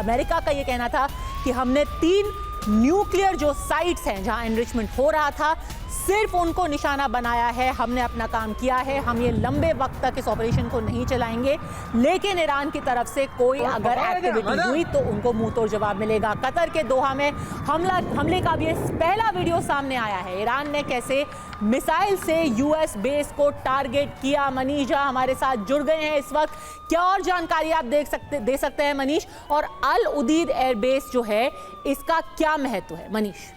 America का ये कहना था कि हमने 3 न्यूक्लियर जो साइट्स हैं जहां एनरिचमेंट हो रहा था सिर्फ उनको निशाना बनाया है, हमने अपना काम किया है, हम ये लंबे वक्त तक इस ऑपरेशन को नहीं चलाएंगे। लेकिन ईरान की तरफ से कोई अगर एक्टिविटी हुई तो उनको मुंह तोड़ जवाब मिलेगा। कतर के दोहा में हमले का ये पहला वीडियो सामने आया है। ईरान ने कैसे मिसाइल से यूएस बेस को टारगेट किया। मनीष झा हमारे साथ जुड़ गए हैं इस वक्त। क्या और जानकारी आप दे सकते हैं मनीष? और अल उदीद एयरबेस जो है इसका क्या महत्व है मनीष?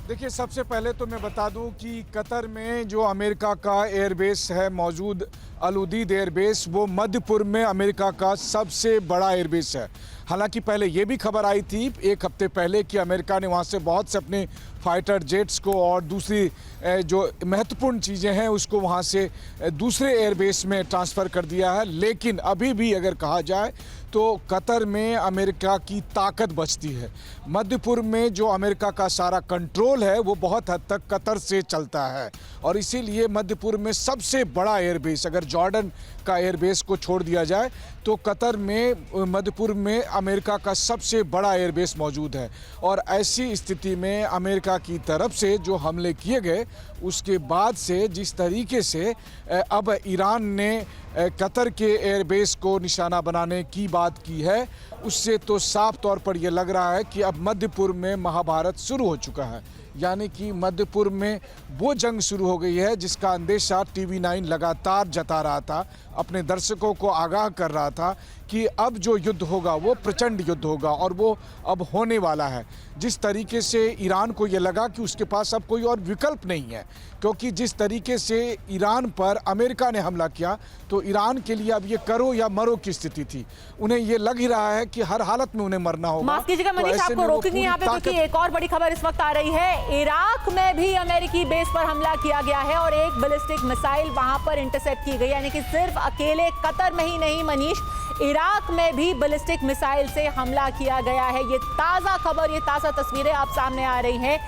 देखिए, सबसे पहले तो मैं बता दूं कि कतर में जो अमेरिका का एयरबेस है मौजूद, अल उदीद एयरबेस, वो मध्य पूर्व में अमेरिका का सबसे बड़ा एयरबेस है। हालांकि पहले ये भी खबर आई थी 1 हफ्ते पहले कि अमेरिका ने वहाँ से बहुत से अपने फाइटर जेट्स को और दूसरी जो महत्वपूर्ण चीज़ें हैं उसको वहाँ से दूसरे एयरबेस में ट्रांसफ़र कर दिया है। लेकिन अभी भी अगर कहा जाए तो कतर में अमेरिका की ताकत बचती है। मध्य पूर्व में जो अमेरिका का सारा कंट्रोल है वो बहुत हद तक कतर से चलता है और इसीलिए मध्य पूर्व में सबसे बड़ा एयरबेस, अगर जॉर्डन का एयरबेस को छोड़ दिया जाए तो कतर में मध्य पूर्व में अमेरिका का सबसे बड़ा एयरबेस मौजूद है। और ऐसी स्थिति में अमेरिका की तरफ से जो हमले किए गए उसके बाद से जिस तरीके से अब ईरान ने कतर के एयरबेस को निशाना बनाने की बात की है, उससे तो साफ तौर पर यह लग रहा है कि अब मध्य पूर्व में महाभारत शुरू हो चुका है। यानी कि मध्य पूर्व में वो जंग शुरू हो गई है जिसका अंदेशा TV9 लगातार जता रहा था, अपने दर्शकों को आगाह कर रहा था कि अब जो युद्ध होगा वो प्रचंड युद्ध होगा और वो अब होने वाला है। जिस तरीके से ईरान को ये लगा कि उसके पास अब कोई और विकल्प नहीं है, क्योंकि जिस तरीके से ईरान पर अमेरिका ने हमला किया तो ईरान के लिए अब ये करो या मरो की स्थिति थी। उन्हें ये लग ही रहा है कि हर हालत में उन्हें मरना होगा। माफ कीजिएगा मनीष, आपको रोकेंगे यहाँ पे क्योंकि एक और बड़ी खबर इस वक्त आ रही है। इराक में भी अमेरिकी बेस पर हमला किया गया है और एक बैलिस्टिक मिसाइल वहां पर इंटरसेप्ट की गई। यानी कि सिर्फ अकेले कतर में ही नहीं मनीष, इराक में भी बैलिस्टिक मिसाइल से हमला किया गया है। ये ताजा खबर, ये ताजा तस्वीरें आप सामने आ रही हैं।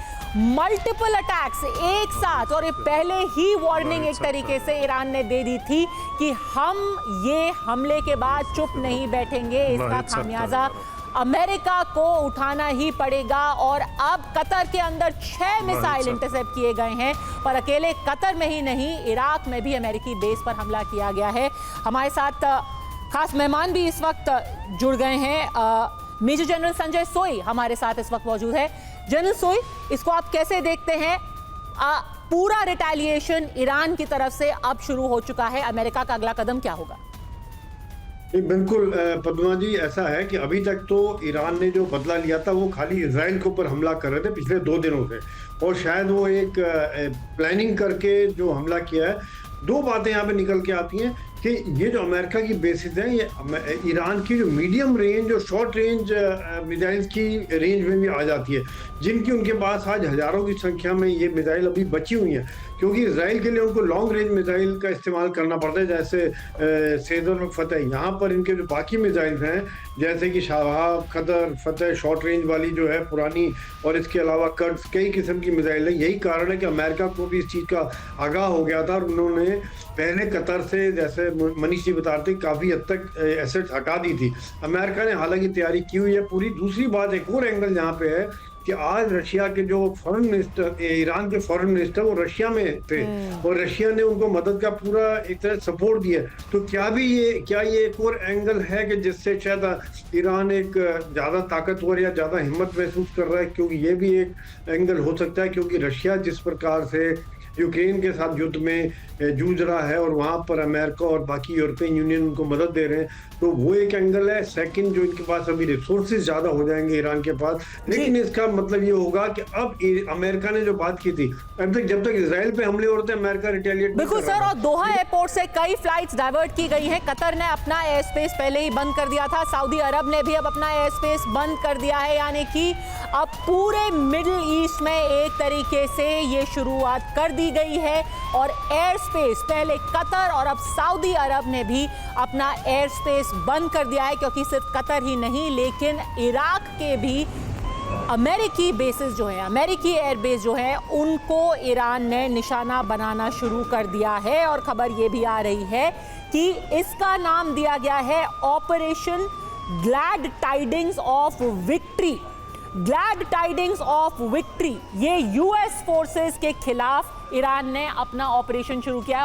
मल्टीपल अटैक्स एक साथ, और ये पहले ही वार्निंग एक तरीके से ईरान ने दे दी थी कि हम ये हमले के बाद चुप नहीं बैठेंगे, इसका खामियाजा अमेरिका को उठाना ही पड़ेगा। और अब कतर के अंदर 6 मिसाइल इंटरसेप्ट किए गए हैं, पर अकेले कतर में ही नहीं, इराक में भी अमेरिकी बेस पर हमला किया गया है। हमारे साथ खास मेहमान भी इस वक्त जुड़ गए हैं। मेजर जनरल संजय सोई हमारे साथ इस वक्त मौजूद है। जनरल सोई, इसको आप कैसे देखते हैं? पूरा रिटेलिएशन ईरान की तरफ से अब शुरू हो चुका है, अमेरिका का अगला कदम क्या होगा? बिल्कुल पद्मा जी, ऐसा है कि अभी तक तो ईरान ने जो बदला लिया था वो खाली इजराइल के ऊपर हमला कर रहे थे पिछले 2 दिनों से, और शायद वो एक प्लानिंग करके जो हमला किया है। 2 बातें यहाँ पे निकल के आती हैं कि ये जो अमेरिका की बेसिस हैं ये ईरान की जो मीडियम रेंज और शॉर्ट रेंज मिसाइल्स की रेंज में भी आ जाती है, जिनकी उनके पास आज हज़ारों की संख्या में ये मिसाइल अभी बची हुई हैं, क्योंकि इसराइल के लिए उनको लॉन्ग रेंज मिसाइल का इस्तेमाल करना पड़ता है, जैसे सेदर और फतेह। यहाँ पर इनके जो बाकी मिसाइल्स हैं जैसे कि शाहाब, खदर, फतेह शॉर्ट रेंज वाली जो है पुरानी, और इसके अलावा कर्ड्स, कई किस्म की मिसाइल है। यही कारण है कि अमेरिका को भी इस चीज़ का आगाह हो गया था और उन्होंने पहले कतर से, जैसे मनीष जी बता रहे थे, काफ़ी हद तक एसेट्स हटा दी थी। अमेरिका ने हालांकि तैयारी की हुई है पूरी। दूसरी बात, एक और एंगल यहाँ पे है कि आज रशिया के जो फॉरेन मिनिस्टर, ईरान के फॉरेन मिनिस्टर, वो रशिया में थे और रशिया ने उनको मदद का पूरा एक तरह सपोर्ट दिया। तो क्या ये एक और एंगल है कि जिससे शायद ईरान एक ज़्यादा ताकतवर या ज़्यादा हिम्मत महसूस कर रहा है? क्योंकि ये भी एक एंगल हो सकता है, क्योंकि रशिया जिस प्रकार से यूक्रेन के साथ युद्ध में जूझ रहा है और वहाँ पर अमेरिका और बाकी यूरोपियन यूनियन उनको मदद दे रहे हैं, तो वो एक एंगल है। सेकंड, जो इनके पास अभी रिसोर्सेज ज़्यादा हो जाएंगे ईरान के पास, लेकिन इसका मतलब ये होगा कि अब अमेरिका ने जो बात की थी, अब तक जब तक इसराइल पे हमले हो रहे थे अमेरिका रिटेलिएट। बिल्कुल सर, और दोहा एयरपोर्ट से कई फ्लाइट्स डाइवर्ट की गई हैं। कतर ने अपना एयर स्पेस पहले ही बंद कर दिया था, सऊदी अरब ने भी अब अपना एयर स्पेस बंद कर दिया है। यानी कि अब पूरे मिडिल ईस्ट में एक तरीके से ये शुरुआत कर दी गई है और एयर स्पेस पहले कतर और अब सऊदी अरब ने भी अपना एयर स्पेस बंद कर दिया है, क्योंकि सिर्फ कतर ही नहीं लेकिन इराक के भी अमेरिकी बेसिस जो है, अमेरिकी एयरबेस जो है, उनको ईरान ने निशाना बनाना शुरू कर दिया है। और खबर ये भी आ रही है कि इसका नाम दिया गया है operation glad tidings of victory. Glad tidings of victory, ये यूएस फोर्सेस के खिलाफ ईरान ने अपना ऑपरेशन शुरू किया।